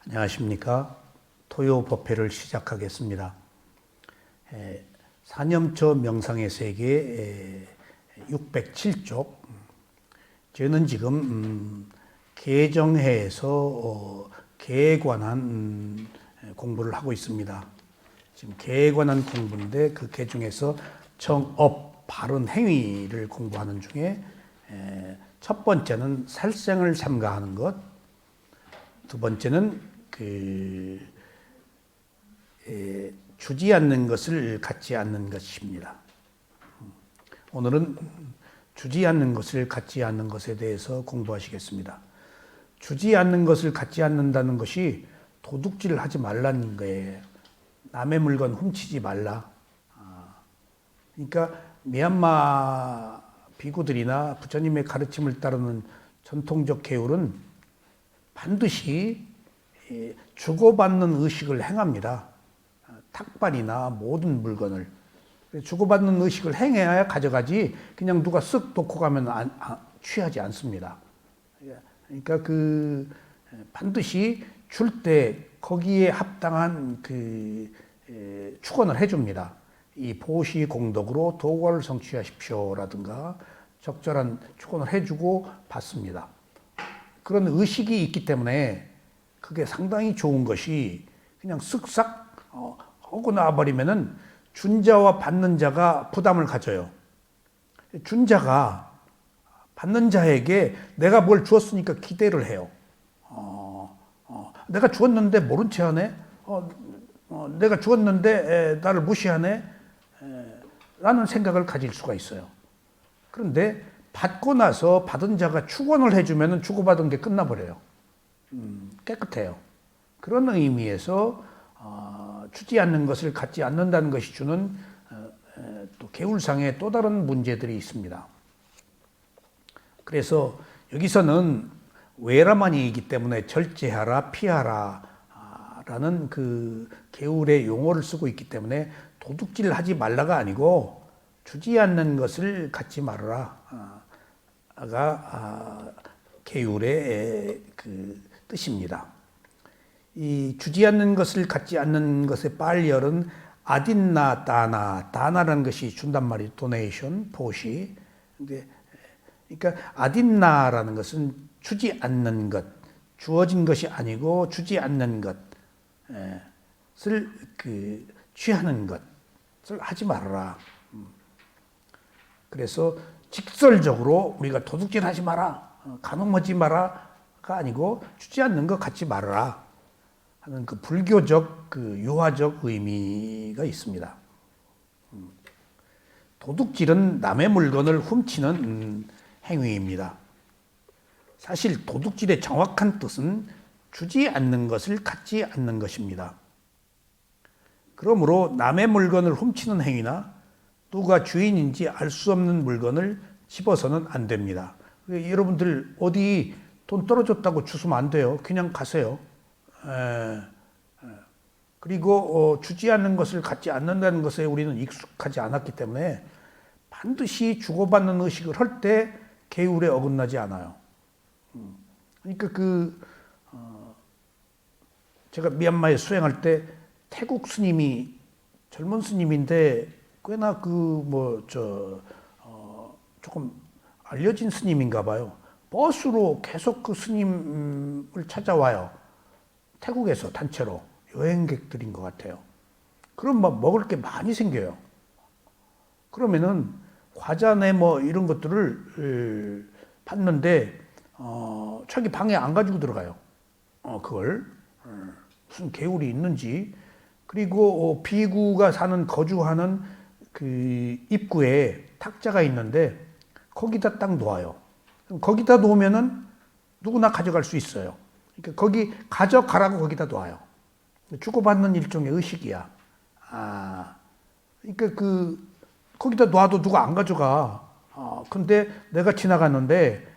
안녕하십니까. 토요법회를 시작하겠습니다. 사념처 명상의 세계 607쪽. 저는 지금 개정회에서 개에 관한 공부를 하고 있습니다. 지금 개에 관한 공부인데 그 개 중에서 정업, 바른 행위를 공부하는 중에 첫 번째는 살생을 삼가하는 것, 두 번째는 주지 않는 것을 갖지 않는 것입니다. 오늘은 주지 않는 것을 갖지 않는 것에 대해서 공부하시겠습니다. 주지 않는 것을 갖지 않는다는 것이 도둑질을 하지 말라는 거예요. 남의 물건 훔치지 말라. 그러니까 미얀마 비구들이나 부처님의 가르침을 따르는 전통적 계율은 반드시 주고받는 의식을 행합니다. 탁발이나 모든 물건을 주고받는 의식을 행해야 가져가지 그냥 누가 쓱 놓고 가면 취하지 않습니다. 그러니까 반드시 줄 때 거기에 합당한 축원을 해줍니다. 이 보시 공덕으로 도과를 성취하십시오라든가 적절한 축원을 해주고 받습니다. 그런 의식이 있기 때문에 그게 상당히 좋은 것이 그냥 쓱싹 하고 나와버리면은 준 자와 받는 자가 부담을 가져요. 준 자가 받는 자에게 내가 뭘 주었으니까 기대를 해요. 내가 주었는데 모른 체 하네? 내가 주었는데 나를 무시하네? 라는 생각을 가질 수가 있어요. 그런데 받고 나서 받은 자가 축원을 해주면 주고받은 게 끝나버려요. 깨끗해요. 그런 의미에서 주지 않는 것을 갖지 않는다는 것이 주는 또 계율상의 또 다른 문제들이 있습니다. 그래서 여기서는 외라만이이기 때문에 절제하라, 피하라 라는 그 계율의 용어를 쓰고 있기 때문에 도둑질 하지 말라가 아니고 주지 않는 것을 갖지 말아라 가 계율의 뜻입니다. 이 주지 않는 것을 갖지 않는 것의 빨열은 아딘나 다나라는 것이 준단 말이에요. 도네이션, 보시. 그러니까 아딘나라는 것은 주지 않는 것, 주어진 것이 아니고 주지 않는 것을 취하는 것을 하지 말아라. 그래서 직설적으로 우리가 도둑질하지 마라, 간음하지 마라가 아니고 주지 않는 것 갖지 말아라 하는 그 불교적 유화적 의미가 있습니다. 도둑질은 남의 물건을 훔치는 행위입니다. 사실 도둑질의 정확한 뜻은 주지 않는 것을 갖지 않는 것입니다. 그러므로 남의 물건을 훔치는 행위나 누가 주인인지 알 수 없는 물건을 집어서는 안 됩니다. 여러분들 어디 돈 떨어졌다고 주우면 안 돼요. 그냥 가세요. 그리고 주지 않는 것을 갖지 않는다는 것에 우리는 익숙하지 않았기 때문에 반드시 주고받는 의식을 할 때 계율에 어긋나지 않아요. 그러니까 제가 미얀마에 수행할 때 태국 스님이 젊은 스님인데 꽤나 조금 알려진 스님인가 봐요. 버스로 계속 그 스님을 찾아와요. 태국에서 단체로 여행객들인 것 같아요. 그럼 먹을 게 많이 생겨요. 그러면은 과자네 이런 것들을 받는데 자기 방에 안 가지고 들어가요. 그걸 무슨 계율이 있는지. 그리고 비구가 거주하는 그 입구에 탁자가 있는데 거기다 딱 놓아요. 거기다 놓으면은 누구나 가져갈 수 있어요. 그러니까 거기 가져가라고 거기다 놓아요. 주고받는 일종의 의식이야. 그러니까 거기다 놓아도 누가 안 가져가. 근데 내가 지나갔는데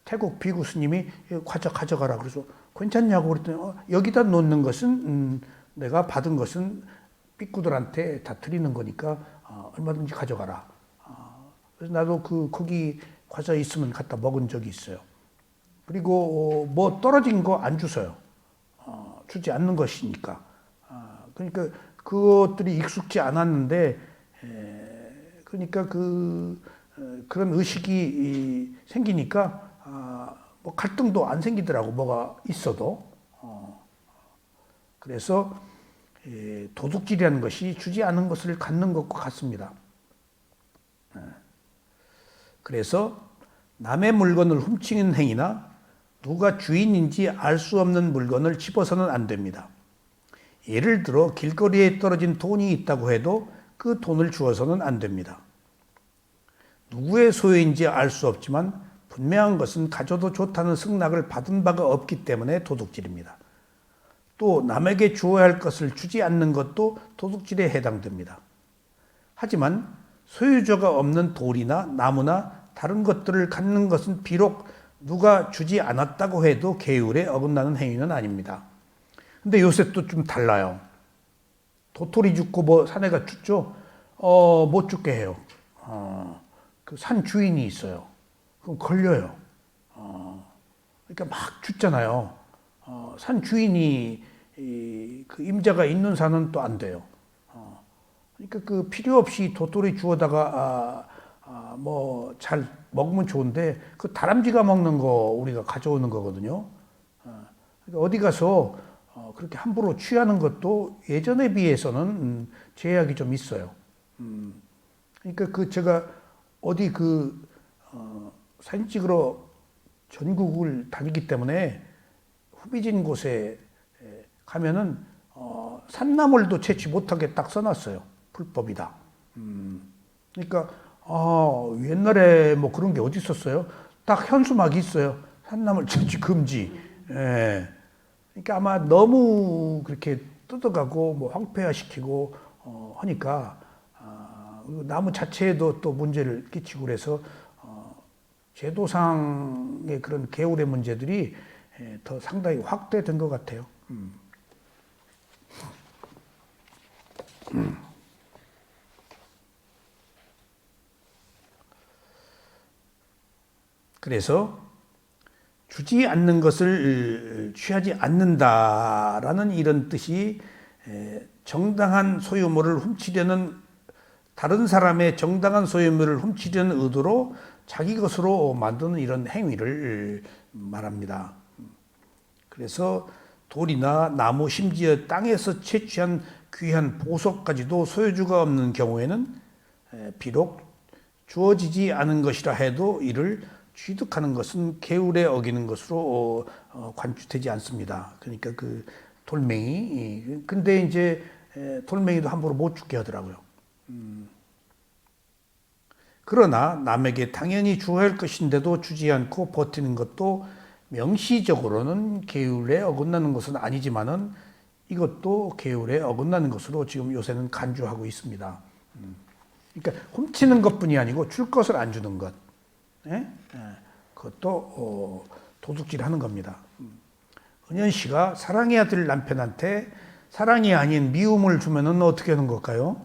태국 비구 스님이 과자 가져가라. 그래서 괜찮냐고 그랬더니 여기다 놓는 것은 내가 받은 것은 삐꾸들한테 다 드리는 거니까 얼마든지 가져가라. 그래서 나도 거기 과자 있으면 갖다 먹은 적이 있어요. 그리고 떨어진 거 안 주세요. 주지 않는 것이니까. 그러니까 그것들이 익숙지 않았는데 그러니까 그런 의식이 생기니까 뭐 갈등도 안 생기더라고 뭐가 있어도. 그래서 도둑질이라는 것이 주지 않은 것을 갖는 것과 같습니다. 그래서 남의 물건을 훔치는 행위나 누가 주인인지 알 수 없는 물건을 집어서는 안 됩니다. 예를 들어 길거리에 떨어진 돈이 있다고 해도 그 돈을 주어서는 안 됩니다. 누구의 소유인지 알 수 없지만 분명한 것은 가져도 좋다는 승낙을 받은 바가 없기 때문에 도둑질입니다. 또 남에게 주어야 할 것을 주지 않는 것도 도둑질에 해당됩니다. 하지만 소유자가 없는 돌이나 나무나 다른 것들을 갖는 것은 비록 누가 주지 않았다고 해도 계율에 어긋나는 행위는 아닙니다. 근데 요새 또 좀 달라요. 도토리 죽고 뭐 사내가 죽죠? 못 죽게 해요. 그 산 주인이 있어요. 그럼 걸려요. 그러니까 막 죽잖아요. 산 주인이 그 임자가 있는 산은 또 안 돼요. 그러니까 그 필요 없이 도토리 주워다가 뭐 잘 먹으면 좋은데 그 다람쥐가 먹는 거 우리가 가져오는 거거든요. 그러니까 어디 가서 그렇게 함부로 취하는 것도 예전에 비해서는 제약이 좀 있어요. 그러니까 그 제가 어디 사진 찍으러 전국을 다니기 때문에 후비진 곳에 가면은 산나물도 채취 못하게 딱 써놨어요. 불법이다. 그러니까 옛날에 뭐 그런 게 어디 있었어요? 딱 현수막이 있어요. 산나물 채취 금지. 예. 그러니까 아마 너무 그렇게 뜯어가고 뭐 황폐화시키고 하니까 나무 자체에도 또 문제를 끼치고 그래서 제도상의 그런 계율의 문제들이 더 상당히 확대된 것 같아요. 그래서 주지 않는 것을 취하지 않는다라는 이런 뜻이 정당한 소유물을 훔치려는 다른 사람의 정당한 소유물을 훔치려는 의도로 자기 것으로 만드는 이런 행위를 말합니다. 그래서 돌이나 나무 심지어 땅에서 채취한 귀한 보석까지도 소유주가 없는 경우에는 비록 주어지지 않은 것이라 해도 이를 취득하는 것은 계율에 어기는 것으로 관주되지 않습니다. 그러니까 그 돌멩이. 근데 이제 돌멩이도 함부로 못 죽게 하더라고요. 그러나 남에게 당연히 주어야 할 것인데도 주지 않고 버티는 것도 명시적으로는 계율에 어긋나는 것은 아니지만은 이것도 계율에 어긋나는 것으로 지금 요새는 간주하고 있습니다. 그러니까 훔치는 것뿐이 아니고 줄 것을 안 주는 것. 그것도 도둑질하는 겁니다. 은연 씨가 사랑의 아들 남편한테 사랑이 아닌 미움을 주면은 어떻게 하는 걸까요?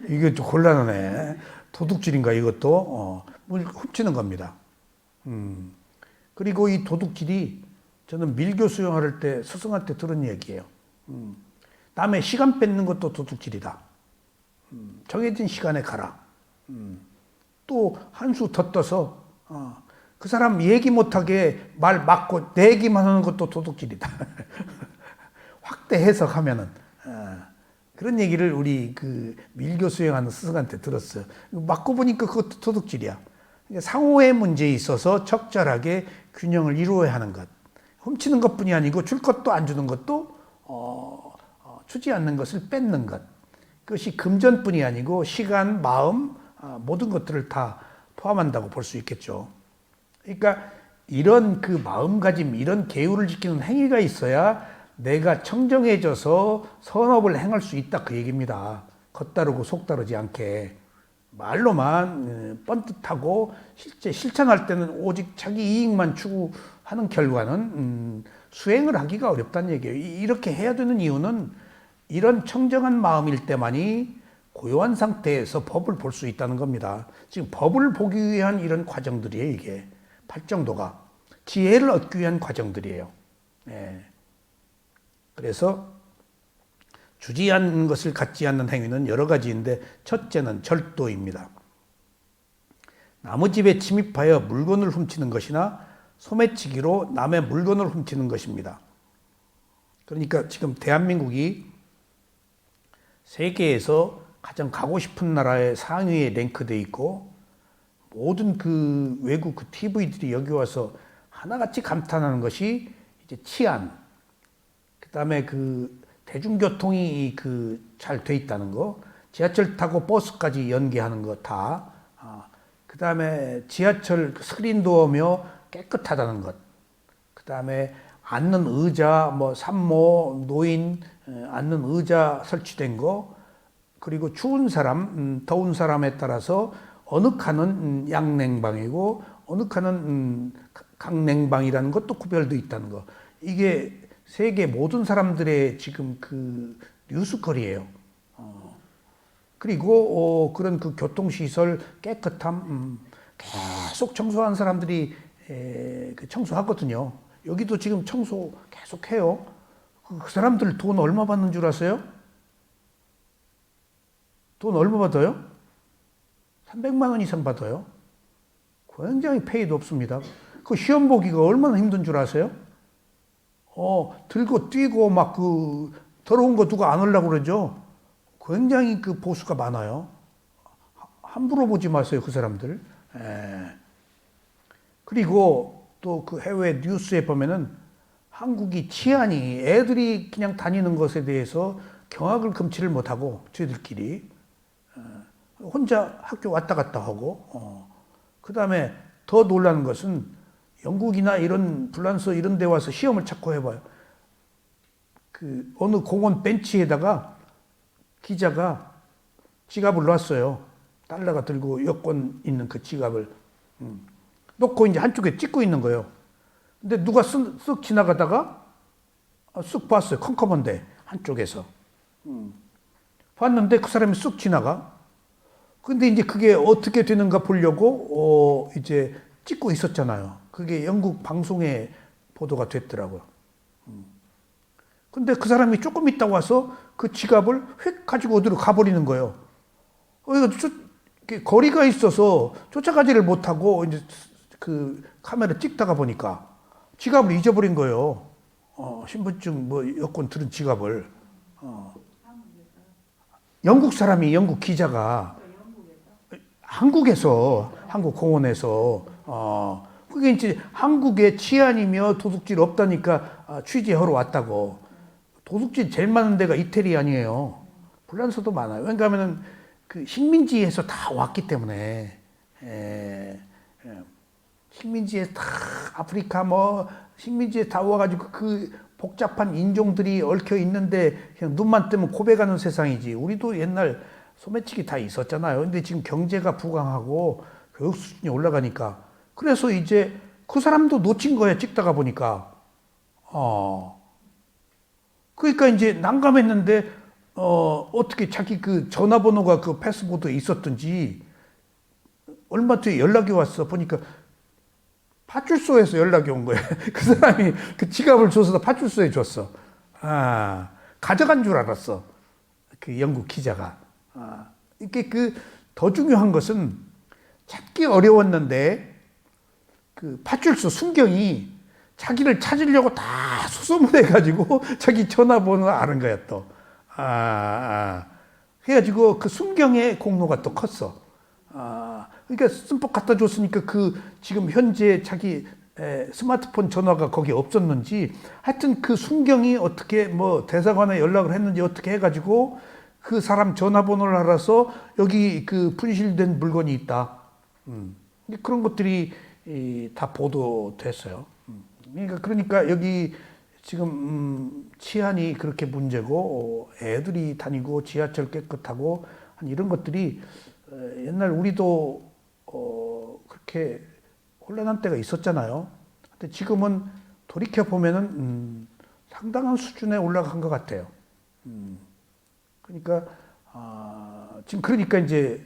이게 좀 곤란하네. 도둑질인가 이것도 훔치는 겁니다. 그리고 이 도둑질이 저는 밀교 수용할 때 스승한테 들은 얘기예요. 남의 시간 뺏는 것도 도둑질이다. 정해진 시간에 가라. 또 한 수 더 떠서 그 사람 얘기 못하게 말 막고 내 얘기만 하는 것도 도둑질이다. 확대 해석하면은 그런 얘기를 우리 그 밀교 수행하는 스승한테 들었어요. 막고 보니까 그것도 도둑질이야. 상호의 문제에 있어서 적절하게 균형을 이루어야 하는 것. 훔치는 것뿐이 아니고 줄 것도 안 주는 것도 주지 않는 것을 뺏는 것. 그것이 금전뿐이 아니고 시간, 마음 모든 것들을 다 포함한다고 볼 수 있겠죠. 그러니까 이런 그 마음가짐, 이런 계율을 지키는 행위가 있어야 내가 청정해져서 선업을 행할 수 있다 그 얘기입니다. 겉다르고 속다르지 않게. 말로만 뻔듯하고 실제 실천할 때는 오직 자기 이익만 추구하는 결과는 수행을 하기가 어렵다는 얘기예요. 이렇게 해야 되는 이유는 이런 청정한 마음일 때만이 고요한 상태에서 법을 볼 수 있다는 겁니다. 지금 법을 보기 위한 이런 과정들이에요. 이게 팔정도가 지혜를 얻기 위한 과정들이에요. 예. 그래서 주지한 것을 갖지 않는 행위는 여러 가지인데 첫째는 절도입니다. 남의 집에 침입하여 물건을 훔치는 것이나 소매치기로 남의 물건을 훔치는 것입니다. 그러니까 지금 대한민국이 세계에서 가장 가고 싶은 나라의 상위에 랭크되어 있고 모든 그 외국 그 TV들이 여기 와서 하나같이 감탄하는 것이 이제 치안, 그다음에 그 대중교통이 그 잘 돼 있다는 거, 지하철 타고 버스까지 연계하는 거 다, 그다음에 지하철 스크린도어며 깨끗하다는 것, 그다음에 앉는 의자, 뭐 산모, 노인 앉는 의자 설치된 거, 그리고 추운 사람, 더운 사람에 따라서 어느 칸은 양냉방이고 어느 칸은 강냉방이라는 것도 구별되어 있다는 거. 이게 세계 모든 사람들의 지금 그 뉴스거리예요. 그리고 그런 그 교통시설 깨끗함, 계속 청소한 사람들이 청소하거든요. 여기도 지금 청소 계속 해요. 그 사람들 돈 얼마 받는 줄 아세요? 돈 얼마 받아요? 300만 원 이상 받아요. 굉장히 페이도 없습니다. 그 시험 보기가 얼마나 힘든 줄 아세요? 들고 뛰고 막 그 더러운 거 누가 안 하려고 그러죠? 굉장히 그 보수가 많아요. 함부로 보지 마세요, 그 사람들. 그리고 또 그 해외 뉴스에 보면은 한국이 치안이 애들이 그냥 다니는 것에 대해서 경악을 금치를 못하고 저희들끼리 혼자 학교 왔다 갔다 하고 그 다음에 더 놀라는 것은 영국이나 이런 프랑스 이런 데 와서 시험을 찾고 해봐요. 그 어느 공원 벤치에다가 기자가 지갑을 놨어요. 달러가 들고 여권 있는 그 지갑을 놓고 이제 한쪽에 찍고 있는 거예요. 근데 누가 쓱 지나가다가 쓱 봤어요. 컴컴한데 한쪽에서 봤는데 그 사람이 쓱 지나가. 근데 이제 그게 어떻게 되는가 보려고 이제 찍고 있었잖아요. 그게 영국 방송에 보도가 됐더라고요. 근데 그 사람이 조금 있다 와서 그 지갑을 휙 가지고 어디로 가버리는 거예요. 이거 거리가 있어서 쫓아가지를 못하고 이제 그 카메라 찍다가 보니까 지갑을 잊어버린 거예요. 신분증 뭐 여권 들은 지갑을. 영국 사람이 영국 기자가 한국에서 한국 공원에서 그게 이제 한국에 치안이며 도둑질 없다니까 취재하러 왔다고. 도둑질 제일 많은 데가 이태리 아니에요. 프랑스도 많아요. 왜냐하면은 그 식민지에서 다 왔기 때문에 식민지에 다 아프리카 뭐 식민지에 다 와가지고 그 복잡한 인종들이 얽혀 있는데 그냥 눈만 뜨면 고백하는 세상이지. 우리도 옛날 소매치기 다 있었잖아요. 근데 지금 경제가 부강하고 교육 수준이 올라가니까 그래서 이제 그 사람도 놓친 거야. 찍다가 보니까 그러니까 이제 난감했는데 어떻게 자기 그 전화번호가 그 패스보드에 있었든지 얼마 뒤에 연락이 왔어. 보니까 파출소에서 연락이 온 거예요. 그 사람이 그 지갑을 줘서 파출소에 줬어. 가져간 줄 알았어. 그 영국 기자가. 이게 그 더 중요한 것은 찾기 어려웠는데 그 파출소 순경이 자기를 찾으려고 다 수소문해가지고 자기 전화번호를 아는 거야 또. 그래가지고 그 순경의 공로가 또 컸어. 그러니까 씀뻑 갖다 줬으니까 그 지금 현재 자기 스마트폰 전화가 거기 없었는지 하여튼 그 순경이 어떻게 뭐 대사관에 연락을 했는지 어떻게 해가지고 그 사람 전화번호를 알아서 여기 그 분실된 물건이 있다. 그런 것들이 다 보도됐어요. 그러니까 여기 지금 치안이 그렇게 문제고 애들이 다니고 지하철 깨끗하고 이런 것들이 옛날 우리도 그렇게 혼란한 때가 있었잖아요. 근데 지금은 돌이켜 보면은 상당한 수준에 올라간 것 같아요. 그러니까 지금 그러니까 이제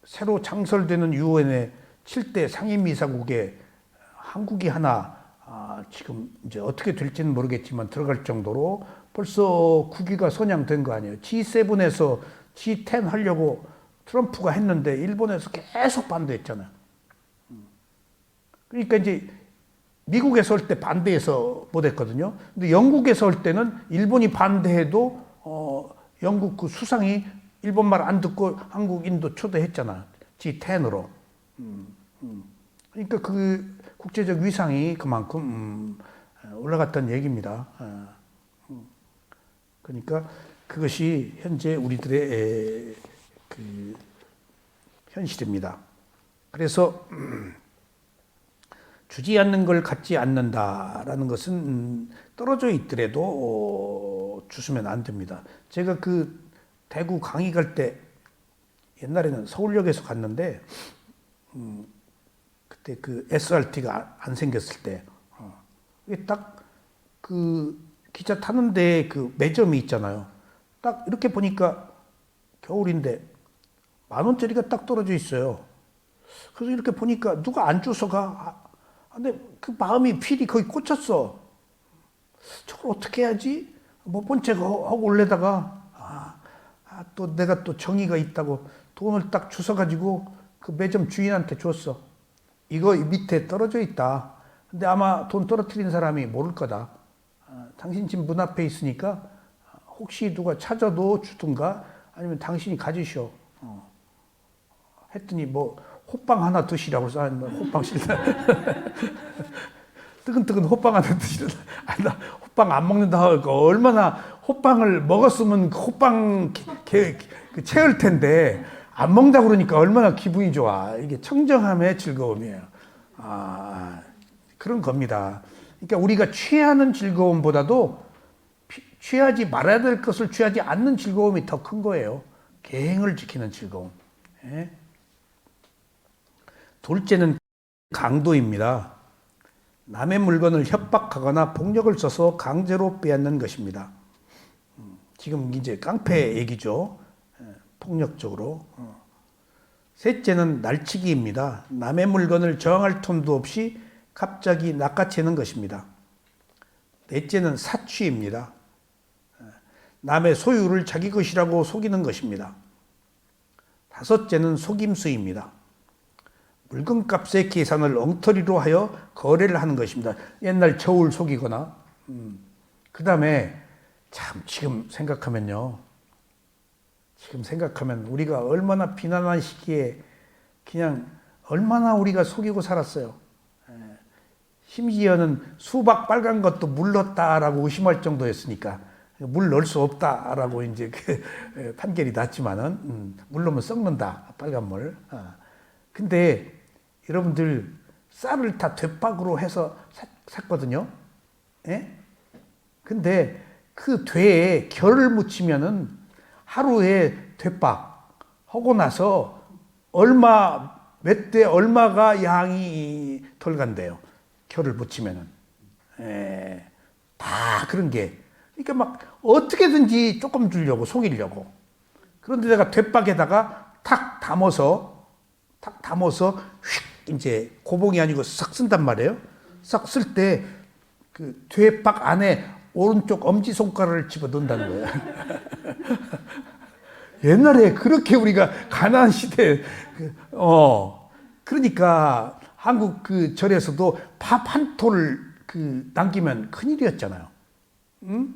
새로 창설되는 유엔의 7대 상임이사국에 한국이 하나 지금 이제 어떻게 될지는 모르겠지만 들어갈 정도로 벌써 국위가 선양된 거 아니에요. G7에서 G10 하려고 트럼프가 했는데 일본에서 계속 반대했잖아요. 그러니까 이제 미국에서 할 때 반대해서 못했거든요. 근데 영국에서 할 때는 일본이 반대해도 영국 그 수상이 일본 말 안 듣고 한국인도 초대했잖아. G10으로. 그러니까 그 국제적 위상이 그만큼 올라갔다는 얘기입니다. 그러니까 그것이 현재 우리들의 그 현실입니다. 그래서 주지 않는 걸 갖지 않는다라는 것은 떨어져 있더라도 주시면 안 됩니다. 제가 그 대구 강의 갈 때 옛날에는 서울역에서 갔는데 그때 그 SRT가 안 생겼을 때 이게 딱 그 기차 타는데 그 매점이 있잖아요. 딱 이렇게 보니까 겨울인데 10,000원짜리가 딱 떨어져 있어요. 그래서 이렇게 보니까 누가 안 주워가. 근데 그 마음이 필이 거기 꽂혔어. 저걸 어떻게 해야지? 못 본 척 하고 올래다가 또 내가 또 정의가 있다고 돈을 딱 주워가지고 그 매점 주인한테 줬어. 이거 밑에 떨어져 있다. 근데 아마 돈 떨어뜨린 사람이 모를 거다. 당신 집 문 앞에 있으니까 혹시 누가 찾아도 주든가 아니면 당신이 가지셔. 했더니 뭐 호빵 하나 드시라고 써있는 호빵 싫다. 뜨근뜨근 호빵 하나 드시라. 나 호빵 안 먹는다 하고 얼마나 호빵을 먹었으면 그 호빵 그 채울 텐데 안 먹는다 그러니까 얼마나 기분이 좋아. 이게 청정함의 즐거움이에요. 그런 겁니다. 그러니까 우리가 취하는 즐거움보다도 취하지 말아야 될 것을 취하지 않는 즐거움이 더 큰 거예요. 계행을 지키는 즐거움. 예? 둘째는 강도입니다. 남의 물건을 협박하거나 폭력을 써서 강제로 빼앗는 것입니다. 지금 이제 깡패 얘기죠. 폭력적으로. 셋째는 날치기입니다. 남의 물건을 저항할 틈도 없이 갑자기 낚아채는 것입니다. 넷째는 사취입니다. 남의 소유를 자기 것이라고 속이는 것입니다. 다섯째는 속임수입니다. 물건값의 계산을 엉터리로 하여 거래를 하는 것입니다. 옛날 저울 속이거나. 그 다음에 참 지금 생각하면 우리가 얼마나 비난한 시기에 그냥 얼마나 우리가 속이고 살았어요. 심지어는 수박 빨간 것도 물 넣었다라고 의심할 정도였으니까 물 넣을 수 없다라고 이제 그 판결이 났지만은 물 넣으면 썩는다 빨간 물. 근데 여러분들 쌀을 다 되박으로 해서 샀거든요. 예? 근데 그 되에 결을 묻히면은 하루에 되박 하고 나서 몇 대 얼마가 양이 덜 간대요. 결을 묻히면은. 다 그런 게. 그러니까 막 어떻게든지 조금 주려고 속이려고. 그런데 내가 되박에다가 탁 담아서 휙 이제 고봉이 아니고 싹 쓴단 말이에요. 싹 쓸 때 그 되박 안에 오른쪽 엄지손가락을 집어 넣는다는 거예요. 옛날에 그렇게 우리가 가난한 시대에 그러니까 한국 그 절에서도 밥 한 톨을 그 남기면 큰일이었잖아요. 응?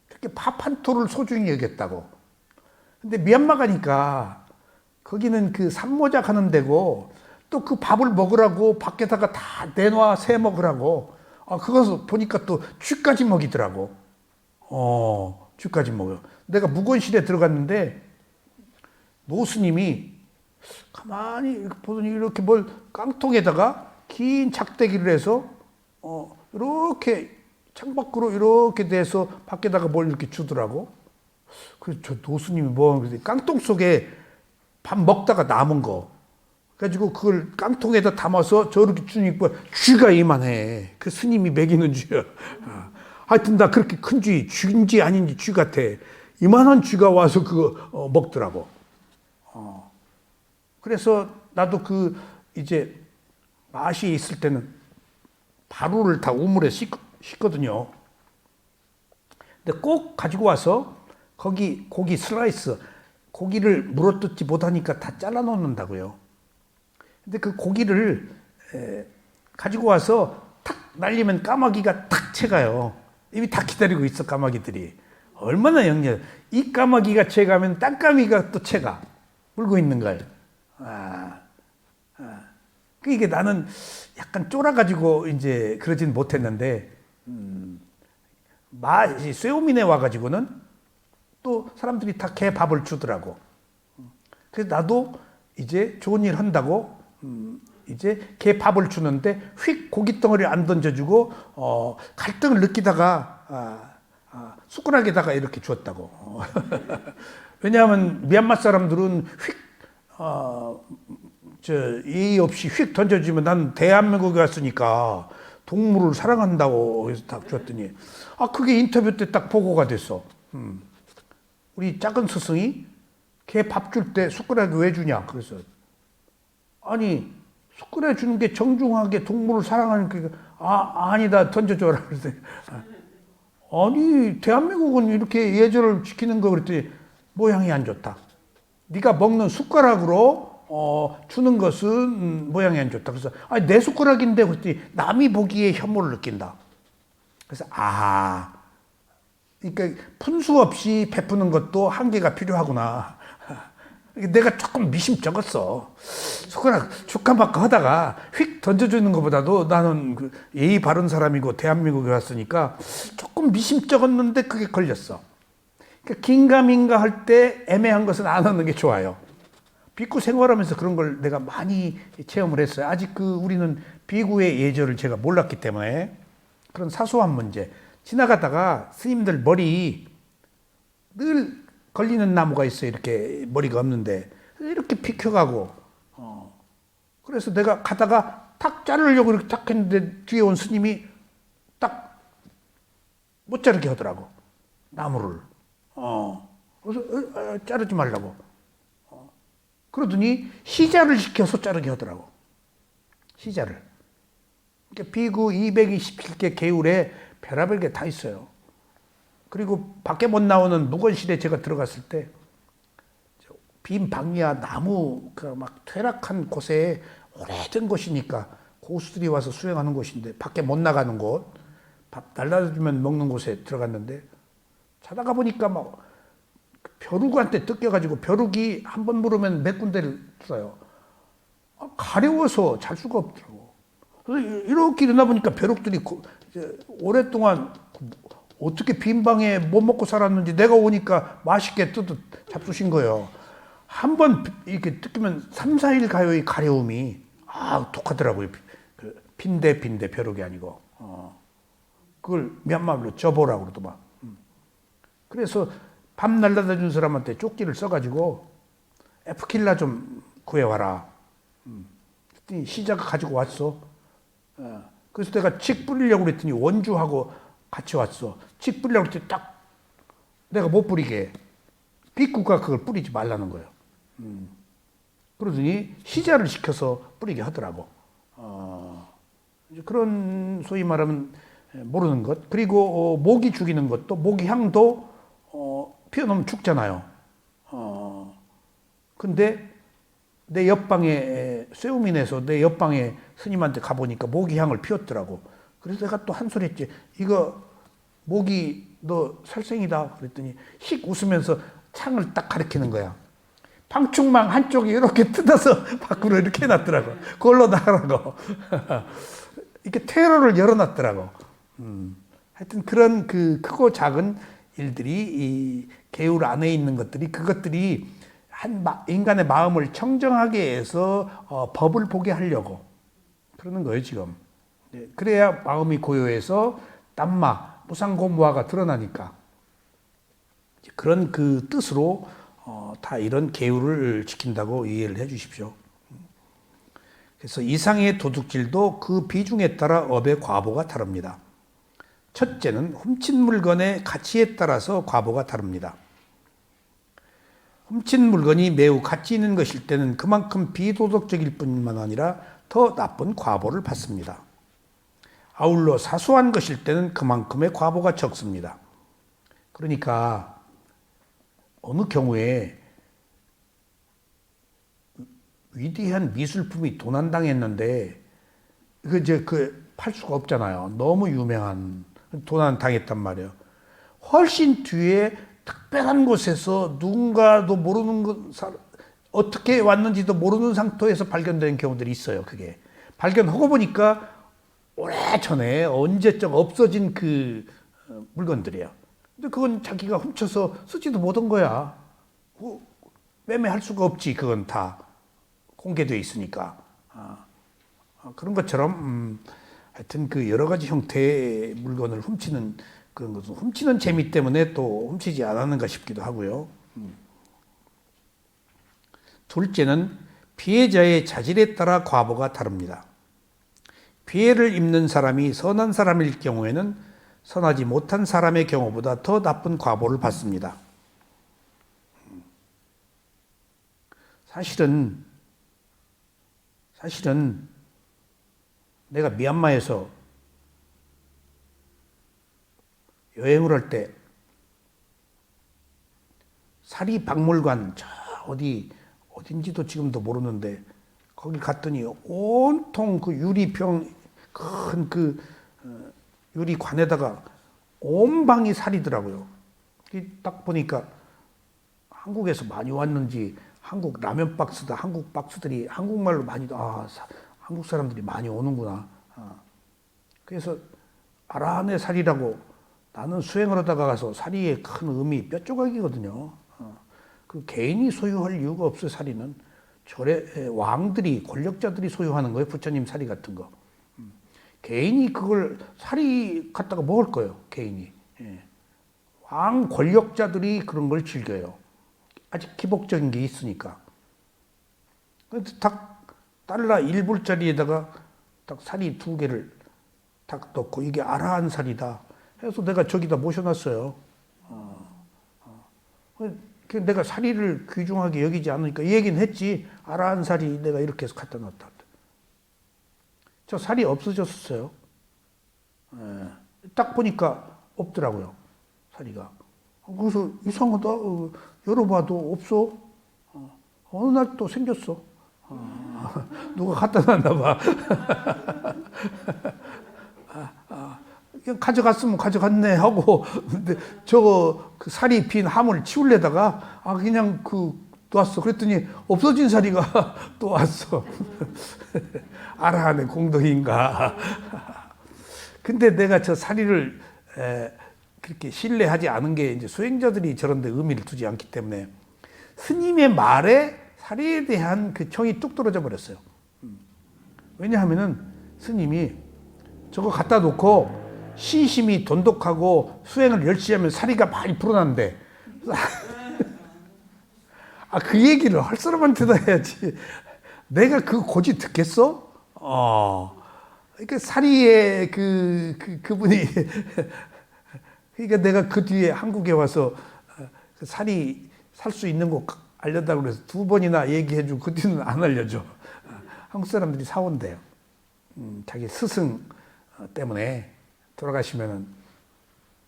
그렇게 밥 한 톨을 소중히 여겼다고. 근데 미얀마 가니까 거기는 그 산모작 하는 데고 또 그 밥을 먹으라고 밖에다가 다 내놔 새 먹으라고. 그거 보니까 또 쥐까지 먹이더라고. 쥐까지 먹어요. 내가 묵원실에 들어갔는데 노스님이 가만히 보더니 이렇게 뭘 깡통에다가 긴 작대기를 해서 이렇게 창밖으로 이렇게 돼서 밖에다가 뭘 이렇게 주더라고. 그래서 저 노스님이 뭐 하는 깡통 속에 밥 먹다가 남은 거 가지고 그걸 깡통에다 담아서 저렇게 주니까 쥐가 이만해. 그 스님이 먹이는 쥐야. 하여튼 나 그렇게 큰 쥐인지 아닌지 쥐 같아. 이만한 쥐가 와서 그거 먹더라고. 그래서 나도 그 이제 맛이 있을 때는 바루를 다 우물에 씻거든요. 근데 꼭 가지고 와서 거기 고기 슬라이스, 고기를 물어뜯지 못하니까 다 잘라 놓는다고요. 근데 그 고기를 가지고 와서 탁 날리면 까마귀가 탁 채가요. 이미 다 기다리고 있어, 까마귀들이. 얼마나 영리해. 이 까마귀가 채가면 딴 까마귀가 또 채가. 물고 있는 걸. 이게 나는 약간 쫄아가지고 이제 그러진 못했는데, 쇠오민에 와가지고는 또 사람들이 다 개 밥을 주더라고. 그래서 나도 이제 좋은 일 한다고, 이제 개 밥을 주는데 휙 고기 덩어리 안 던져주고, 갈등을 느끼다가, 숟가락에다가 이렇게 주었다고. 왜냐하면 미얀마 사람들은 휙, 예의 없이 휙 던져주면 난 대한민국에 왔으니까 동물을 사랑한다고 해서 딱 줬더니, 그게 인터뷰 때 딱 보고가 됐어. 우리 작은 스승이 개 밥 줄 때 숟가락이 왜 주냐? 그래서, 아니, 숟가락 주는 게 정중하게 동물을 사랑하는 아니다, 던져줘라. 그랬더니, 아니, 대한민국은 이렇게 예절을 지키는 거 그랬더니 모양이 안 좋다. 네가 먹는 숟가락으로 주는 것은 모양이 안 좋다. 그래서 내 숟가락인데 그랬더니 남이 보기에 혐오를 느낀다. 그래서 그러니까 분수 없이 베푸는 것도 한계가 필요하구나. 내가 조금 미심쩍었어. 숟가락 주까마까 하다가 휙 던져주는 것보다도 나는 예의 바른 사람이고 대한민국에 왔으니까 조금 미심쩍었는데 그게 걸렸어. 그러니까 긴가민가 할 때 애매한 것은 안 하는 게 좋아요. 비구 생활하면서 그런 걸 내가 많이 체험을 했어요. 아직 우리는 비구의 예절을 제가 몰랐기 때문에 그런 사소한 문제. 지나가다가 스님들 머리 늘 걸리는 나무가 있어요. 이렇게 머리가 없는데 이렇게 비켜가고, 그래서 내가 가다가 탁 자르려고 이렇게 탁 했는데 뒤에 온 스님이 딱 못 자르게 하더라고, 나무를. 그래서 자르지 말라고. 그러더니 시자를 시켜서 자르게 하더라고. 시자를. 그러니까 비구 227개 개울에 별의별 게 다 있어요. 그리고 밖에 못 나오는 묵원실에 제가 들어갔을 때 빈 방이야, 나무 막 퇴락한 곳에 오래된 곳이니까 고수들이 와서 수행하는 곳인데 밖에 못 나가는 곳, 밥 날라주면 먹는 곳에 들어갔는데 자다가 보니까 막 벼룩한테 뜯겨가지고 벼룩이 한 번 물으면 몇 군데를 써요. 가려워서 잘 수가 없더라고. 그래서 이렇게 일어나 보니까 벼룩들이 오랫동안 어떻게 빈 방에 못 먹고 살았는지 내가 오니까 맛있게 잡수신 거예요. 한 번 이렇게 뜯기면 3, 4일 가요, 이 가려움이. 독하더라고요. 빈대 벼룩이 아니고. 그걸 미얀마로 접어라고 그러더만. 그래서 밥 날라다 준 사람한테 쪽지를 써가지고 에프킬라 좀 구해와라. 그랬더니 시자가 가지고 왔어. 그래서 내가 칡 뿌리려고 그랬더니 원주하고 같이 왔어. 칡 뿌리려고 그랬더니 딱 내가 못 뿌리게. 비구가 그걸 뿌리지 말라는 거예요. 그러더니 시자를 시켜서 뿌리게 하더라고. 그런 소위 말하면 모르는 것. 그리고 모기 죽이는 것도, 모기 향도 피워놓으면 죽잖아요. 근데 내 옆방에, 쇠우민에서 내 옆방에 스님한테 가보니까 모기 향을 피웠더라고. 그래서 내가 또 한 소리 했지. 이거 모기 너 살생이다. 그랬더니 씩 웃으면서 창을 딱 가리키는 거야. 방충망 한쪽이 이렇게 뜯어서 밖으로 이렇게 해놨더라고. 그걸로 나가라고. 이렇게 퇴로를 열어놨더라고. 하여튼 그런 크고 작은 일들이, 이 개울 안에 있는 것들이, 그것들이 인간의 마음을 청정하게 해서 법을 보게 하려고 그러는 거예요, 지금. 그래야 마음이 고요해서 땀마, 무상고무화가 드러나니까. 그런 그 뜻으로 다 이런 계율을 지킨다고 이해를 해 주십시오. 그래서 이상의 도둑질도 그 비중에 따라 업의 과보가 다릅니다. 첫째는 훔친 물건의 가치에 따라서 과보가 다릅니다. 훔친 물건이 매우 가치 있는 것일 때는 그만큼 비도덕적일 뿐만 아니라 더 나쁜 과보를 받습니다. 아울러 사소한 것일 때는 그만큼의 과보가 적습니다. 그러니까 어느 경우에 위대한 미술품이 도난당했는데 팔 수가 없잖아요. 너무 유명한 도난당했단 말이에요. 훨씬 뒤에 특별한 곳에서 누군가도 모르는 어떻게 왔는지도 모르는 상태에서 발견된 경우들이 있어요. 그게 발견하고 보니까 오래전에 언제적 없어진 그 물건들이에요. 근데 그건 자기가 훔쳐서 쓰지도 못한 거야. 매매할 수가 없지. 그건 다 공개되어 있으니까. 그런 것처럼 하여튼 그 여러 가지 형태의 물건을 훔치는 그런 것은 훔치는 재미 때문에 또 훔치지 않았는가 싶기도 하고요. 둘째는 피해자의 자질에 따라 과보가 다릅니다. 피해를 입는 사람이 선한 사람일 경우에는 선하지 못한 사람의 경우보다 더 나쁜 과보를 받습니다. 사실은 내가 미얀마에서 여행을 할 때 사리박물관 어딘지도 지금도 모르는데 거기 갔더니 온통 그 유리병 큰 유리관에다가 온 방이 살이더라고요. 딱 보니까 한국에서 많이 왔는지 한국 라면 박스다, 한국 박스들이 한국말로 많이 한국 사람들이 많이 오는구나. 그래서 아라한의 살이라고 나는 수행을 하다가 가서 살이의 큰 의미 뼈 조각이거든요. 그 개인이 소유할 이유가 없어요. 살이는 절에 왕들이 권력자들이 소유하는 거예요. 부처님 살이 같은 거. 개인이 그걸 살이 갖다가 먹을 거예요. 개인이. 왕 권력자들이 그런 걸 즐겨요. 아직 기복적인 게 있으니까. 그래서 딱 달러 1불짜리에다가 딱 살이 2개를 딱 넣고 이게 아라한 살이다 해서 내가 저기다 모셔놨어요. 내가 살이를 귀중하게 여기지 않으니까 이 얘기는 했지. 아라한 살이 내가 이렇게 해서 갖다 놨다. 저 살이 없어졌었어요. 딱 보니까 없더라고요. 살이가. 그래서 이상하다. 열어봐도 없어. 어느 날 또 생겼어. 누가 갖다 놨나 봐. 가져갔으면 가져갔네 하고, 근데 그 살이 빈 함을 치우려다가, 그냥 놨어. 그랬더니 없어진 살이가 또 왔어. 아라한의 공덕인가. 근데 내가 저 살이를 그렇게 신뢰하지 않은 게 이제 수행자들이 저런 데 의미를 두지 않기 때문에 스님의 말에 살이에 대한 그 청이 뚝 떨어져 버렸어요. 왜냐하면은 스님이 저거 갖다 놓고 신심이 돈독하고 수행을 열심히 하면 살이가 많이 불어난대. 그 얘기를 할 사람한테도 해야지. 내가 그 고지 듣겠어? 그러니까 살이의 그분이 그러니까 내가 그 뒤에 한국에 와서 살이 살 수 있는 곳 알려달라고 그래서 2번이나 얘기해주고 그 뒤는 안 알려줘. 한국 사람들이 사온대요. 자기 스승 때문에 돌아가시면은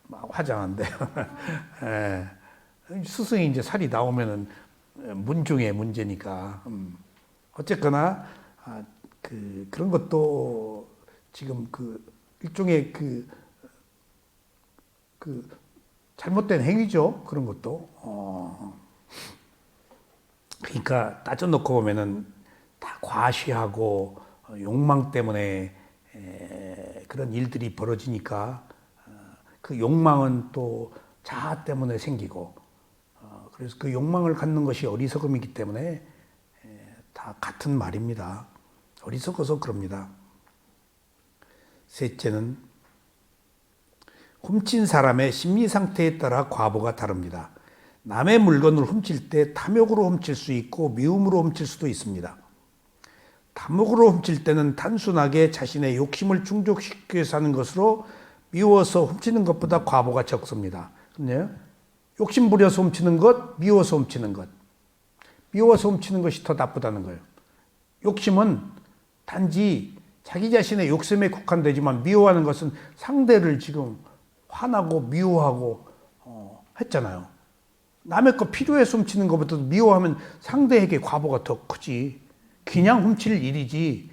막 화장한대요. 스승이 이제 살이 나오면은 문중의 문제니까. 어쨌거나 그런 것도 지금 일종의 잘못된 행위죠. 그런 것도. 그러니까 따져놓고 보면은 다 과시하고 욕망 때문에 그런 일들이 벌어지니까 그 욕망은 또 자아 때문에 생기고 그래서 그 욕망을 갖는 것이 어리석음이기 때문에 다 같은 말입니다. 어리석어서 그럽니다. 셋째는 훔친 사람의 심리 상태에 따라 과보가 다릅니다. 남의 물건을 훔칠 때 탐욕으로 훔칠 수 있고 미움으로 훔칠 수도 있습니다. 탐욕으로 훔칠 때는 단순하게 자신의 욕심을 충족시키기 위해서 하는 것으로 미워서 훔치는 것보다 과보가 적습니다. 근데 욕심 부려서 훔치는 것, 미워서 훔치는 것. 미워서 훔치는 것이 더 나쁘다는 거예요. 욕심은 단지 자기 자신의 욕심에 국한되지만 미워하는 것은 상대를 지금 화나고 미워하고 했잖아요. 남의 거 필요해서 훔치는 것보다 미워하면 상대에게 과보가 더 크지. 그냥 훔칠 일이지.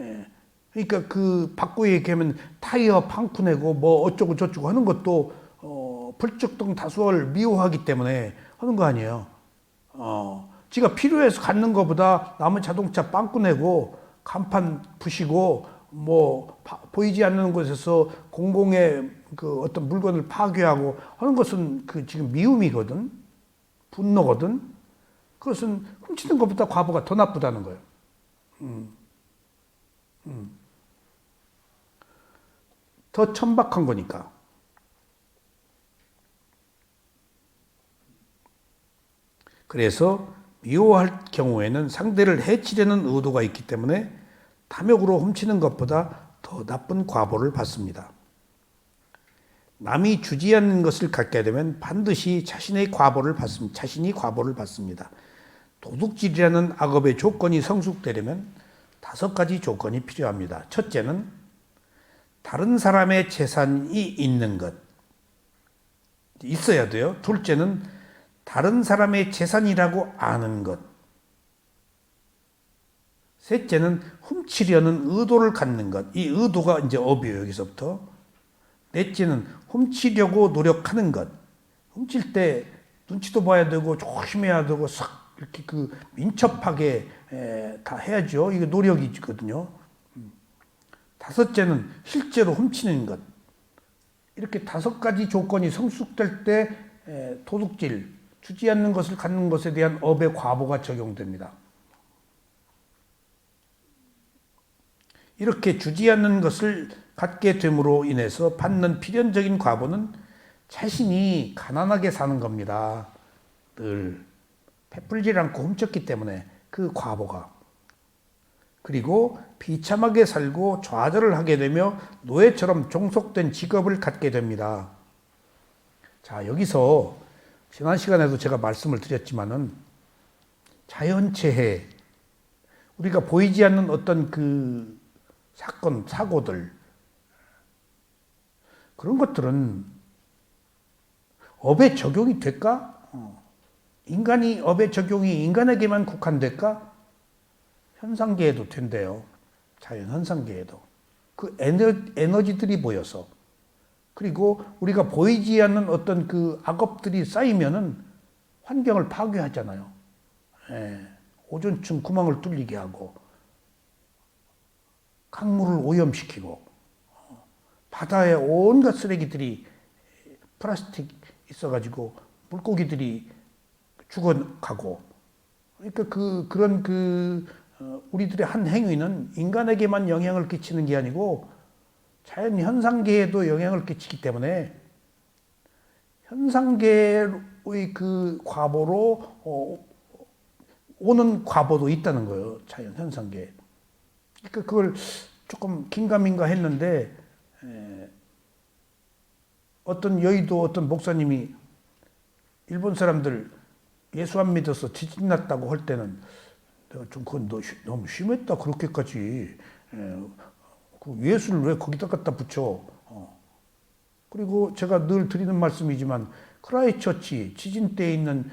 예. 그러니까 그 바꾸에 얘기하면 타이어 팡크 내고 뭐 어쩌고 저쩌고 하는 것도 불특정 다수를 미워하기 때문에 하는 거 아니에요. 지가 필요해서 갖는 것보다 남의 자동차 빵꾸 내고 간판 부시고 뭐 보이지 않는 곳에서 공공의 그 어떤 물건을 파괴하고 하는 것은 그 지금 미움이거든, 분노거든. 그것은 훔치는 것보다 과보가 더 나쁘다는 거예요. 더 천박한 거니까. 그래서 미워할 경우에는 상대를 해치려는 의도가 있기 때문에 탐욕으로 훔치는 것보다 더 나쁜 과보를 받습니다. 남이 주지 않는 것을 갖게 되면 반드시 자신이 과보를 받습니다. 도둑질이라는 악업의 조건이 성숙되려면 5가지 조건이 필요합니다. 첫째는 다른 사람의 재산이 있는 것. 있어야 돼요. 둘째는 다른 사람의 재산이라고 아는 것. 셋째는 훔치려는 의도를 갖는 것. 이 의도가 이제 업이에요, 여기서부터. 넷째는 훔치려고 노력하는 것. 훔칠 때 눈치도 봐야 되고 조심해야 되고 싹 이렇게 그 민첩하게 다 해야죠. 이게 노력이거든요. 다섯째는 실제로 훔치는 것. 이렇게 5가지 조건이 성숙될 때 도둑질, 주지 않는 것을 갖는 것에 대한 업의 과보가 적용됩니다. 이렇게 주지 않는 것을 갖게 됨으로 인해서 받는 필연적인 과보는 자신이 가난하게 사는 겁니다. 늘 베풀지 않고 훔쳤기 때문에 그 과보가. 그리고 비참하게 살고 좌절을 하게 되며 노예처럼 종속된 직업을 갖게 됩니다. 자, 여기서 지난 시간에도 제가 말씀을 드렸지만은 자연재해, 우리가 보이지 않는 어떤 그 사건, 사고들, 그런 것들은 업에 적용이 될까? 인간이 업의 적용이 인간에게만 국한될까? 현상계에도 된대요. 자연 현상계에도. 그 에너지들이 보여서. 그리고 우리가 보이지 않는 어떤 그 악업들이 쌓이면은 환경을 파괴하잖아요. 오존층 구멍을 뚫리게 하고, 강물을 오염시키고, 바다에 온갖 쓰레기들이 플라스틱 있어가지고 물고기들이 죽어가고. 그러니까 그런 우리들의 한 행위는 인간에게만 영향을 끼치는 게 아니고 자연 현상계에도 영향을 끼치기 때문에 현상계의 그 과보로 오는 과보도 있다는 거예요. 자연 현상계. 그러니까 그걸 조금 긴가민가 했는데 어떤 여의도 어떤 목사님이 일본 사람들 예수 안 믿어서 지진 났다고 할 때는 내가 좀 그건 너무 심했다 그렇게까지. 그 예수를 왜 거기다 갖다 붙여. 그리고 제가 늘 드리는 말씀이지만 크라이처치 지진 때에 있는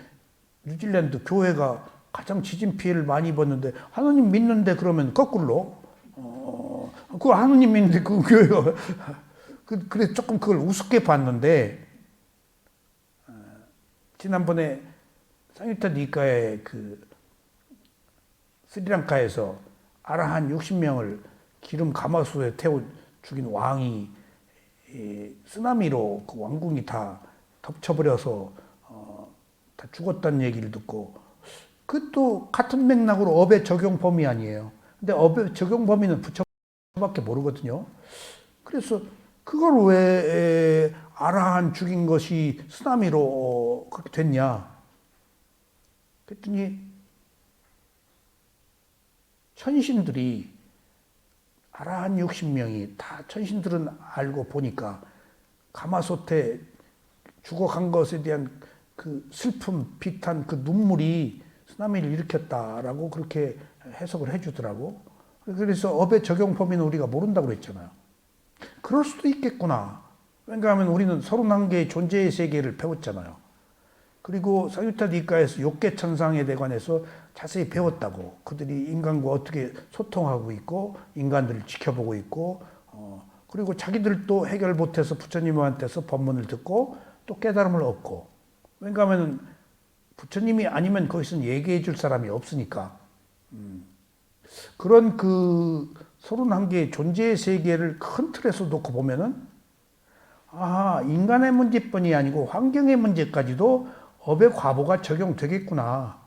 뉴질랜드 교회가 가장 지진 피해를 많이 입었는데 하나님 믿는데 그러면 거꾸로 그 하나님 믿는데 그 교회가 그래서 조금 그걸 우습게 봤는데 지난번에 상유타 니카의 그 스리랑카에서 아라한 60명을 기름 가마솥에 태워 죽인 왕이 쓰나미로 그 왕궁이 다 덮쳐버려서 다 죽었다는 얘기를 듣고 그것도 같은 맥락으로 업의 적용 범위 아니에요. 근데 업의 적용 범위는 부처밖에 모르거든요. 그래서 그걸 왜 아라한 죽인 것이 쓰나미로 그렇게 됐냐? 그랬더니 천신들이 아라한 60명이 다 천신들은 알고 보니까 가마솥에 죽어간 것에 대한 그 슬픔, 비탄, 그 눈물이 쓰나미를 일으켰다라고 그렇게 해석을 해주더라고. 그래서 업의 적용 범위는 우리가 모른다고 그랬잖아요. 그럴 수도 있겠구나. 왜냐하면 우리는 31개의 존재의 세계를 배웠잖아요. 그리고 사유타 니까에서 욕계천상에 관해서 자세히 배웠다고. 그들이 인간과 어떻게 소통하고 있고 인간들을 지켜보고 있고 그리고 자기들도 해결 못해서 부처님한테서 법문을 듣고 또 깨달음을 얻고. 왜냐하면 부처님이 아니면 거기서 얘기해 줄 사람이 없으니까. 그런 그 31개의 존재의 세계를 큰 틀에서 놓고 보면은 인간의 문제뿐이 아니고 환경의 문제까지도 업의 과보가 적용되겠구나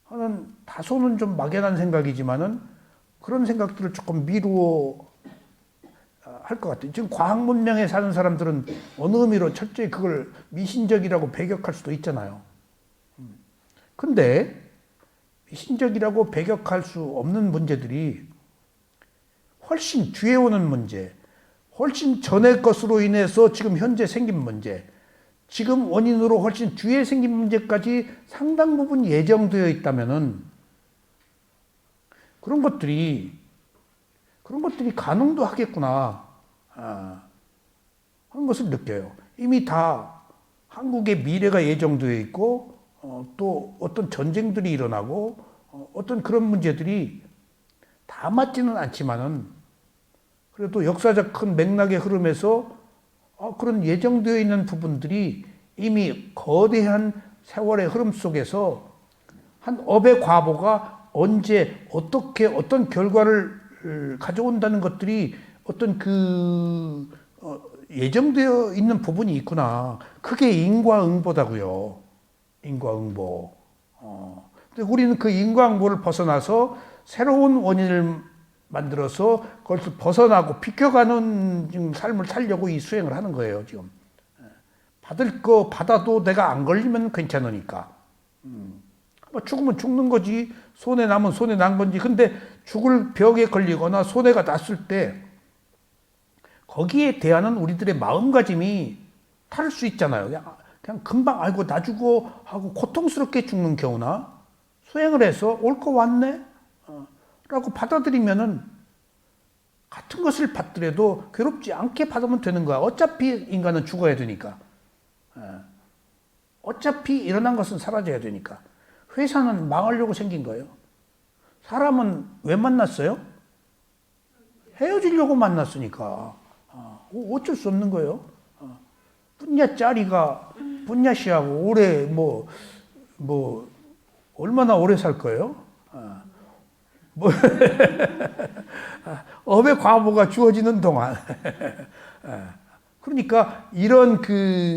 하는 다소는 좀 막연한 생각이지만은 그런 생각들을 조금 미루어 할 것 같아요. 지금 과학 문명에 사는 사람들은 어느 의미로 철저히 그걸 미신적이라고 배격할 수도 있잖아요. 근데 미신적이라고 배격할 수 없는 문제들이 훨씬 뒤에 오는 문제, 훨씬 전의 것으로 인해서 지금 현재 생긴 문제, 지금 원인으로 훨씬 뒤에 생긴 문제까지 상당 부분 예정되어 있다면은 그런 것들이 가능도 하겠구나 하는 것을 느껴요. 이미 다 한국의 미래가 예정되어 있고 또 어떤 전쟁들이 일어나고 어떤 그런 문제들이 다 맞지는 않지만은 그래도 역사적 큰 맥락의 흐름에서 그런 예정되어 있는 부분들이 이미 거대한 세월의 흐름 속에서 한 업의 과보가 언제 어떻게 어떤 결과를 가져온다는 것들이 어떤 예정되어 있는 부분이 있구나. 그게 인과응보다고요. 인과응보. 근데 우리는 그 인과응보를 벗어나서 새로운 원인을 만들어서 그것을 벗어나고 비껴가는 지금 삶을 살려고 이 수행을 하는 거예요, 지금. 받을 거 받아도 내가 안 걸리면 괜찮으니까. 죽으면 죽는 거지. 손해 나면 손해 난 건지. 근데 죽을 벽에 걸리거나 손해가 났을 때 거기에 대한 우리들의 마음가짐이 다를 수 있잖아요. 그냥 금방 아이고 나 죽어 하고 고통스럽게 죽는 경우나 수행을 해서 올 거 왔네 라고 받아들이면은 같은 것을 받더라도 괴롭지 않게 받으면 되는 거야. 어차피 인간은 죽어야 되니까. 어차피 일어난 것은 사라져야 되니까. 회사는 망하려고 생긴 거예요. 사람은 왜 만났어요? 헤어지려고 만났으니까. 어쩔 수 없는 거예요. 분야 씨하고 올해 얼마나 오래 살 거예요? 업의 과보가 주어지는 동안. 그러니까 이런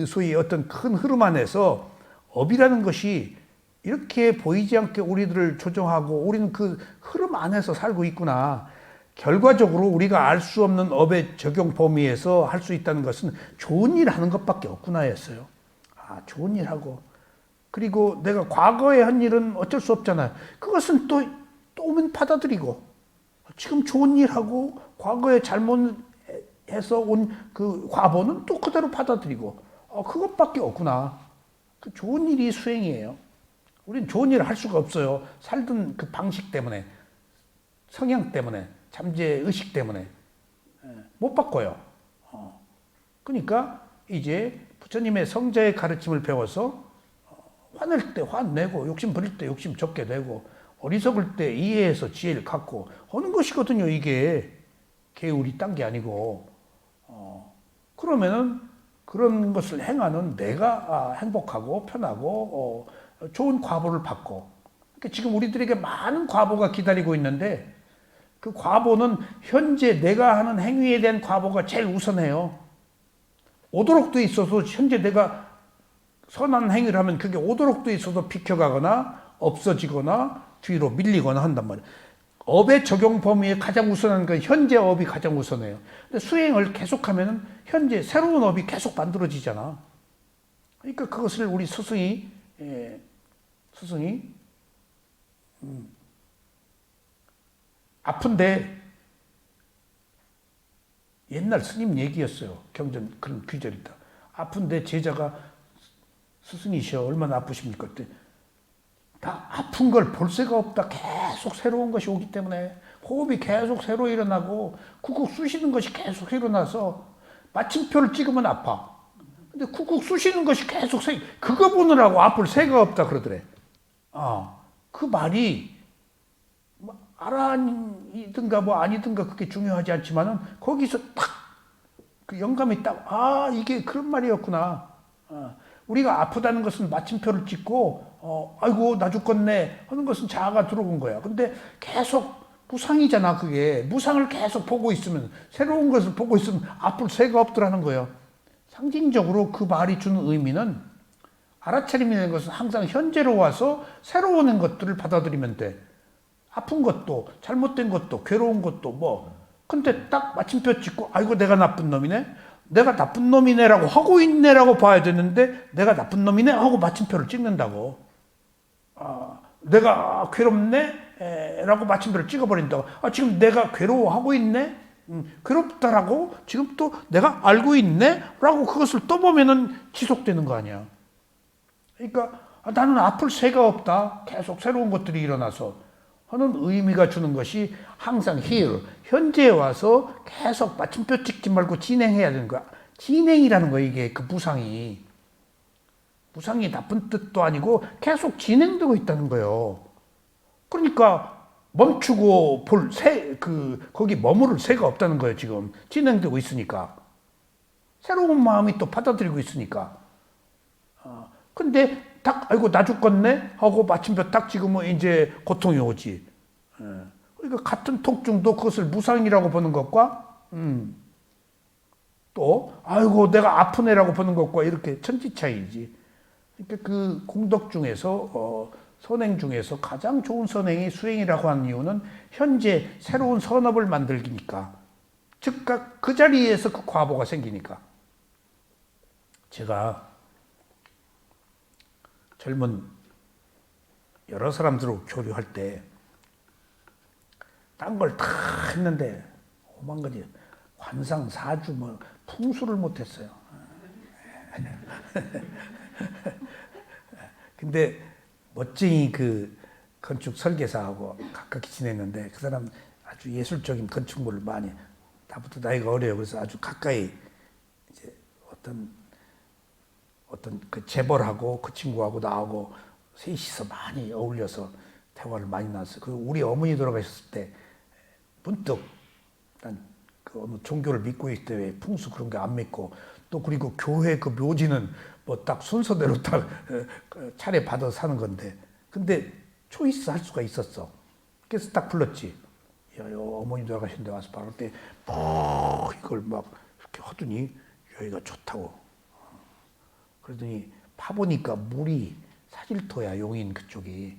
소위 어떤 큰 흐름 안에서 업이라는 것이 이렇게 보이지 않게 우리들을 조종하고 우리는 그 흐름 안에서 살고 있구나. 결과적으로 우리가 알 수 없는 업의 적용 범위에서 할 수 있다는 것은 좋은 일 하는 것밖에 없구나 했어요. 좋은 일 하고. 그리고 내가 과거에 한 일은 어쩔 수 없잖아요. 그것은 또 오면 받아들이고. 지금 좋은 일 하고 과거에 잘못해서 온 그 과보는 또 그대로 받아들이고. 그것밖에 없구나. 그 좋은 일이 수행이에요. 우리는 좋은 일을 할 수가 없어요. 살던 그 방식 때문에, 성향 때문에, 잠재의식 때문에 못 바꿔요. 그러니까 이제 부처님의 성자의 가르침을 배워서 화낼 때 화내고 욕심 부릴 때 욕심 적게 내고 어리석을 때 이해해서 지혜를 갖고 하는 것이거든요. 이게 게으리 딴 게 아니고. 그러면은 그런 것을 행하는 내가 행복하고 편하고 좋은 과보를 받고. 그러니까 지금 우리들에게 많은 과보가 기다리고 있는데 그 과보는 현재 내가 하는 행위에 대한 과보가 제일 우선해요. 오도록 돼 있어서 현재 내가 선한 행위를 하면 그게 오도록 돼 있어서 비켜가거나 없어지거나 뒤로 밀리거나 한단 말이에요. 업의 적용 범위에 가장 우선한 건 현재 업이 가장 우선해요. 근데 수행을 계속하면 현재 새로운 업이 계속 만들어지잖아. 그러니까 그것을 우리 스승이 아픈데 옛날 스님 얘기였어요. 경전 그런 귀절이 있다. 아픈데 제자가 스승이셔 얼마나 아프십니까? 그때 다 아픈 걸 볼 새가 없다. 계속 새로운 것이 오기 때문에 호흡이 계속 새로 일어나고 쿡쿡 쑤시는 것이 계속 일어나서 마침표를 찍으면 아파. 근데 쿡쿡 쑤시는 것이 계속 그거 보느라고 앞을 새가 없다 그러더래. 그 말이 뭐 아니든가 뭐 아니든가 그게 중요하지 않지만은 거기서 딱 그 영감이 딱, 이게 그런 말이었구나. 우리가 아프다는 것은 마침표를 찍고, 아이고, 나 죽겠네 하는 것은 자아가 들어온 거야. 근데 계속 무상이잖아, 그게. 무상을 계속 보고 있으면, 새로운 것을 보고 있으면 앞을 새가 없더라는 거예요. 상징적으로 그 말이 주는 의미는 알아차림이라는 것은 항상 현재로 와서 새로운 것들을 받아들이면 돼. 아픈 것도, 잘못된 것도, 괴로운 것도 뭐. 근데 딱 마침표 찍고 아이고 내가 나쁜 놈이네, 내가 나쁜 놈이네라고 하고 있네라고 봐야 되는데 내가 나쁜 놈이네 하고 마침표를 찍는다고. 내가 괴롭네 라고 마침표를 찍어버린다고. 지금 내가 괴로워하고 있네, 괴롭다라고 지금 또 내가 알고 있네 라고 그것을 또 보면은 지속되는 거 아니야. 그러니까 나는 아플 새가 없다, 계속 새로운 것들이 일어나서 하는 의미가 주는 것이 항상 here, 현재에 와서 계속 마침표 찍지 말고 진행해야 되는 거야. 진행이라는 거야, 이게 그 무상이. 무상이 나쁜 뜻도 아니고 계속 진행되고 있다는 거예요. 그러니까 멈추고 볼 거기 머무를 새가 없다는 거예요, 지금. 진행되고 있으니까. 새로운 마음이 또 받아들이고 있으니까. 근데 딱, 아이고, 나 죽겠네? 하고 마침표 딱 찍으면 이제 고통이 오지. 그러니까 같은 통증도 그것을 무상이라고 보는 것과, 또, 아이고, 내가 아픈 애라고 보는 것과 이렇게 천지 차이지. 그러니까 그 공덕 중에서, 선행 중에서 가장 좋은 선행이 수행이라고 하는 이유는 현재 새로운 선업을 만들기니까. 즉각 그 자리에서 그 과보가 생기니까. 제가 젊은 여러 사람들하고 교류할 때 딴 걸 다 했는데 오만 가지 관상, 사주, 뭐 풍수를 못했어요. 근데 멋쟁이 그 건축 설계사하고 가깝게 지냈는데 그 사람 아주 예술적인 건축물을 많이, 나부터 나이가 어려요. 그래서 아주 가까이 이제 어떤 그 재벌하고 그 친구하고 나하고 셋이서 많이 어울려서 대화를 많이 나눴어요. 그 우리 어머니 돌아가셨을 때 문득 난 그 어느 종교를 믿고 있을 때 왜 풍수 그런 게 안 믿고, 또 그리고 교회 그 묘지는 뭐 딱 순서대로 딱 차례 받아 사는 건데, 근데 초이스 할 수가 있었어. 그래서 딱 불렀지. 야, 어머니 돌아가신데 와서 바로 때 이걸 막 이렇게 하더니 여기가 좋다고. 그러더니 파보니까 물이 사질토야, 용인 그쪽이.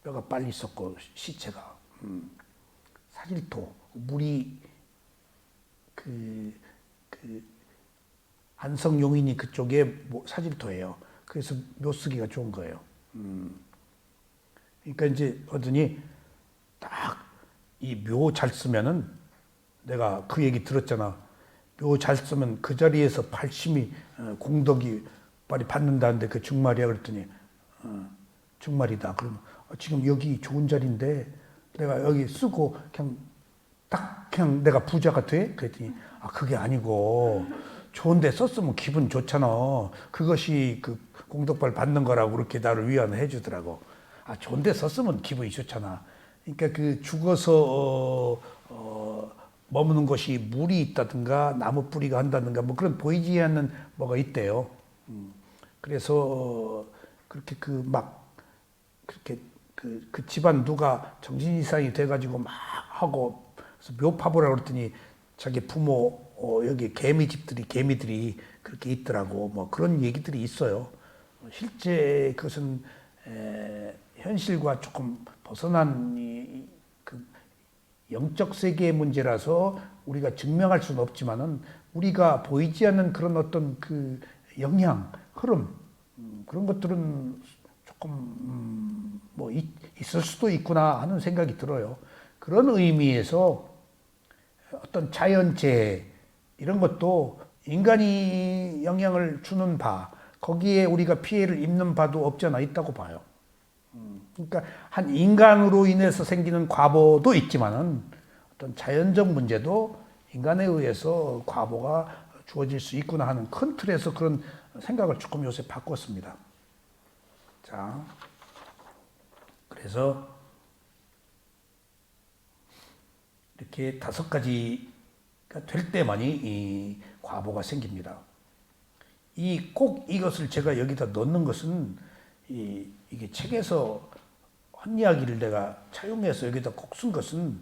뼈가 빨리 썩고 시체가. 사질토. 물이 안성 용인이 그쪽에 사질토예요. 그래서 묘 쓰기가 좋은 거예요. 그러니까 이제 하더니 딱 이 묘 잘 쓰면은, 내가 그 얘기 들었잖아. 묘 잘 쓰면 그 자리에서 발심이 공덕이 빨리 받는다는데 그 중말이야. 그랬더니 중말이다. 그러면 지금 여기 좋은 자리인데 내가 여기 쓰고 그냥 내가 부자가 돼? 그랬더니 그게 아니고 좋은데 썼으면 기분 좋잖아. 그것이 그 공덕발 받는 거라고 그렇게 나를 위안해 주더라고. 좋은데 썼으면 기분이 좋잖아. 그러니까 그 죽어서 머무는 것이 물이 있다든가 나무 뿌리가 한다든가 뭐 그런 보이지 않는 뭐가 있대요. 그래서 그렇게 그렇게 그 집안 누가 정신 이상이 돼가지고 막 하고, 그래서 묘 파보라 그랬더니 자기 부모 여기 개미들이 그렇게 있더라고. 뭐 그런 얘기들이 있어요. 실제 그것은 현실과 조금 벗어난 그 영적 세계의 문제라서 우리가 증명할 수는 없지만은, 우리가 보이지 않는 그런 어떤 그 영향, 흐름, 그런 것들은 조금 뭐 있을 수도 있구나 하는 생각이 들어요. 그런 의미에서 어떤 자연재해 이런 것도 인간이 영향을 주는 바, 거기에 우리가 피해를 입는 바도 없지 않아 있다고 봐요. 그러니까 한 인간으로 인해서 생기는 과보도 있지만은 어떤 자연적 문제도 인간에 의해서 과보가 주어질 수 있구나 하는 큰 틀에서 그런 생각을 조금 요새 바꿨습니다. 자, 그래서 이렇게 5가지가 될 때만이 이 과보가 생깁니다. 꼭 이것을 제가 여기다 넣는 것은 이게 책에서 한 이야기를 내가 차용해서 여기다 꼭 쓴 것은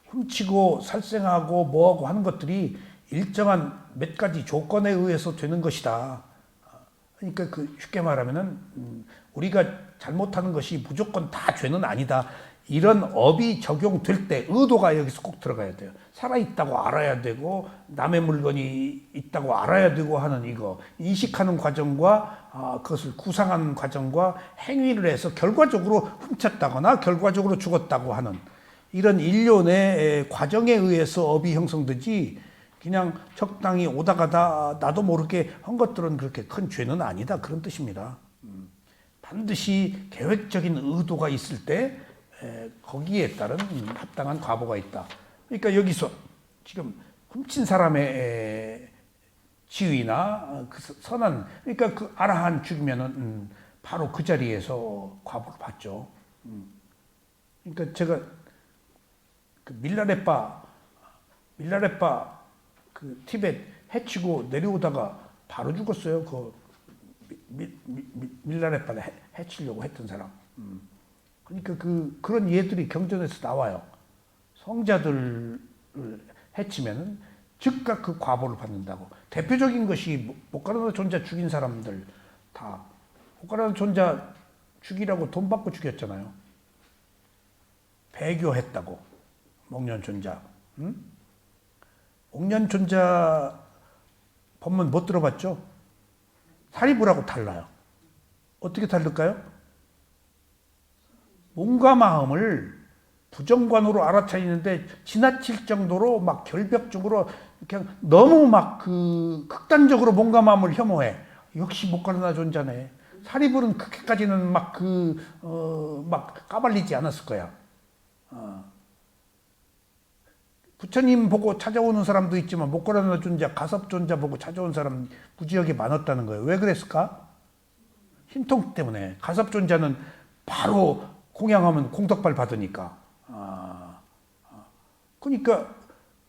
훔치고 살생하고 뭐하고 하는 것들이 일정한 몇 가지 조건에 의해서 되는 것이다. 그러니까 쉽게 말하면은 우리가 잘못하는 것이 무조건 다 죄는 아니다. 이런 업이 적용될 때 의도가 여기서 꼭 들어가야 돼요. 살아있다고 알아야 되고 남의 물건이 있다고 알아야 되고 하는 이거 인식하는 과정과 그것을 구상하는 과정과 행위를 해서 결과적으로 훔쳤다거나 결과적으로 죽었다고 하는 이런 일련의 과정에 의해서 업이 형성되지 그냥 적당히 오다 가다 나도 모르게 한 것들은 그렇게 큰 죄는 아니다. 그런 뜻입니다. 반드시 계획적인 의도가 있을 때 거기에 따른 합당한 과보가 있다. 그러니까 여기서 지금 훔친 사람의 지위나 그 선한 그러니까 그 아라한 죽이면은 바로 그 자리에서 과보를 받죠. 그러니까 제가 그 밀라레빠 그 티벳 해치고 내려오다가 바로 죽었어요. 그 밀라레빠를 해치려고 했던 사람. 그러니까 그런 예들이 경전에서 나와요. 성자들을 해치면은 즉각 그 과보를 받는다고. 대표적인 것이 목가라나 존자 죽인 사람들 다 목가라나 존자 죽이라고 돈 받고 죽였잖아요. 배교했다고. 목련 존자. 목련 존자 법문 못 들어봤죠? 사리불하고 달라요. 어떻게 다를까요? 몸과 마음을 부정관으로 알아차리는데 지나칠 정도로 막 결벽적으로 그냥 너무 막 극단적으로 몸과 마음을 혐오해. 역시 목가르나 존자네. 사리불은 그렇게까지는 막 까발리지 않았을 거야. 부처님 보고 찾아오는 사람도 있지만 목가르나 존자, 가섭 존자 보고 찾아온 사람 무지하게 많았다는 거예요. 왜 그랬을까? 신통 때문에. 가섭 존자는 바로 공양하면 공덕발 받으니까. 그러니까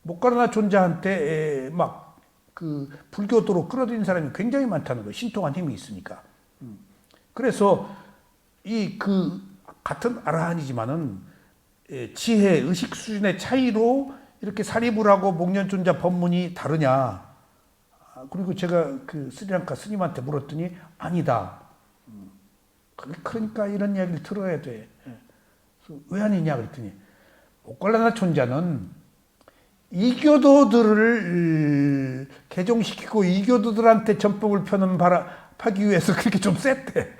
목가르나 존자한테 막 불교도로 끌어들인 사람이 굉장히 많다는 거예요. 신통한 힘이 있으니까. 그래서 같은 아라한이지만은 지혜, 의식 수준의 차이로 이렇게 사리불하고 목련 존자 법문이 다르냐. 그리고 제가 스리랑카 스님한테 물었더니 아니다. 그러니까 이런 이야기를 들어야 돼. 왜 아니냐 그랬더니 목가르나 존자는 이교도들을 개종시키고 이교도들한테 전법을 파기 위해서 그렇게 좀 셌대.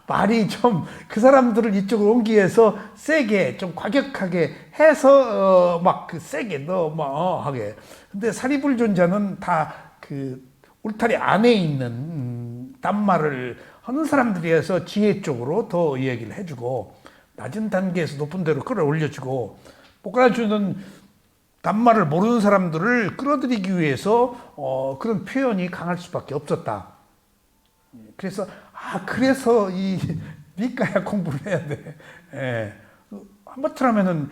말이 좀 그 사람들을 이쪽으로 옮기 위해서 세게 좀 과격하게 해서 세게 하게. 근데 사리불 존자는 다 울타리 안에 있는 딴말을 하는 사람들이어서 지혜 쪽으로 더 이야기를 해주고 낮은 단계에서 높은 데로 끌어올려주고 목가르나 존자는 딴말을 모르는 사람들을 끌어들이기 위해서 그런 표현이 강할 수밖에 없었다. 그래서 이 니까야 공부를 해야 돼. 한마디로 하면은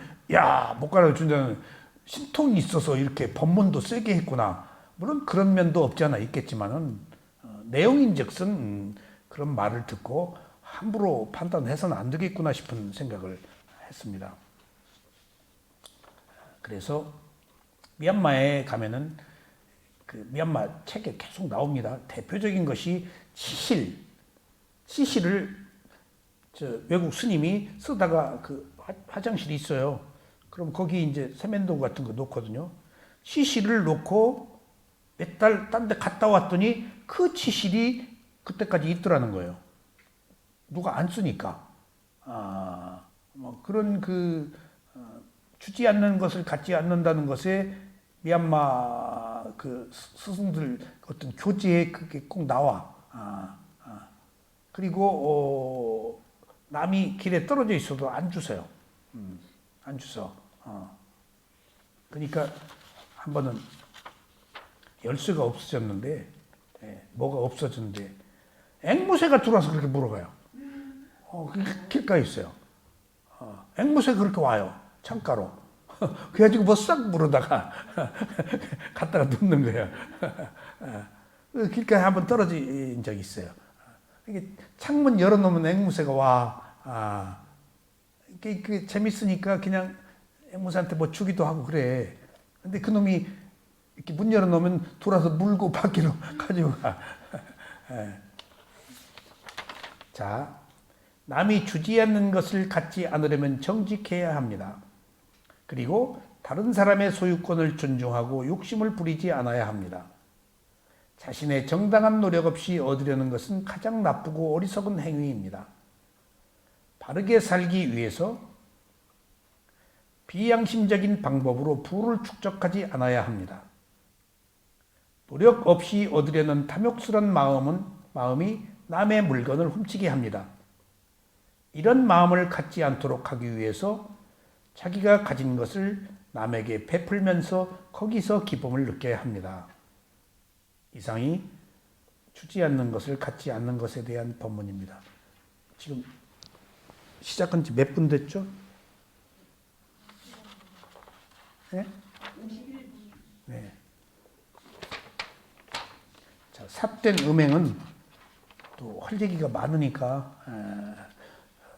목가르나 존자는 신통이 있어서 이렇게 법문도 세게 했구나. 물론 그런 면도 없지 않아 있겠지만은 내용인즉슨 그런 말을 듣고 함부로 판단해서는 안 되겠구나 싶은 생각을 했습니다. 그래서 미얀마에 가면은 미얀마 책에 계속 나옵니다. 대표적인 것이 치실을 외국 스님이 쓰다가 화장실이 있어요. 그럼 거기 이제 세면도 같은 거 놓거든요. 치실을 놓고 몇 달 딴 데 갔다 왔더니 그 치실이 그때까지 있더라는 거예요. 누가 안 쓰니까. 그런 주지 않는 것을 갖지 않는다는 것에 미얀마 스승들 어떤 교재에 그게 꼭 나와. 그리고 남이 길에 떨어져 있어도 안 주세요. 안 주서. 그러니까 한 번은 열쇠가 없어졌는데 뭐가 없어졌는데 앵무새가 들어와서 그렇게 물어가요. 길가에 있어요. 앵무새가 그렇게 와요. 창가로. 그래가지고 뭐 싹 물어다가 갖다가 눕는 거예요. 길가에 한번 떨어진 적이 있어요. 이게 창문 열어놓으면 앵무새가 와. 이게 재밌으니까 그냥 앵무새한테 뭐 주기도 하고 그래. 근데 그놈이 이렇게 문 열어놓으면 돌아서 물고 밖으로 가지고 가. 자, 남이 주지 않는 것을 갖지 않으려면 정직해야 합니다. 그리고 다른 사람의 소유권을 존중하고 욕심을 부리지 않아야 합니다. 자신의 정당한 노력 없이 얻으려는 것은 가장 나쁘고 어리석은 행위입니다. 바르게 살기 위해서 비양심적인 방법으로 부를 축적하지 않아야 합니다. 노력 없이 얻으려는 탐욕스러운 마음이 남의 물건을 훔치게 합니다. 이런 마음을 갖지 않도록 하기 위해서 자기가 가진 것을 남에게 베풀면서 거기서 기쁨을 느껴야 합니다. 이상이 주지 않는 것을 갖지 않는 것에 대한 본문입니다. 지금 시작한 지 몇 분 됐죠? 네? 네. 자, 삿된 음행은 또 할 얘기가 많으니까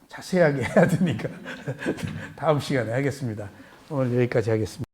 자세하게 해야 되니까 다음 시간에 하겠습니다. 오늘 여기까지 하겠습니다.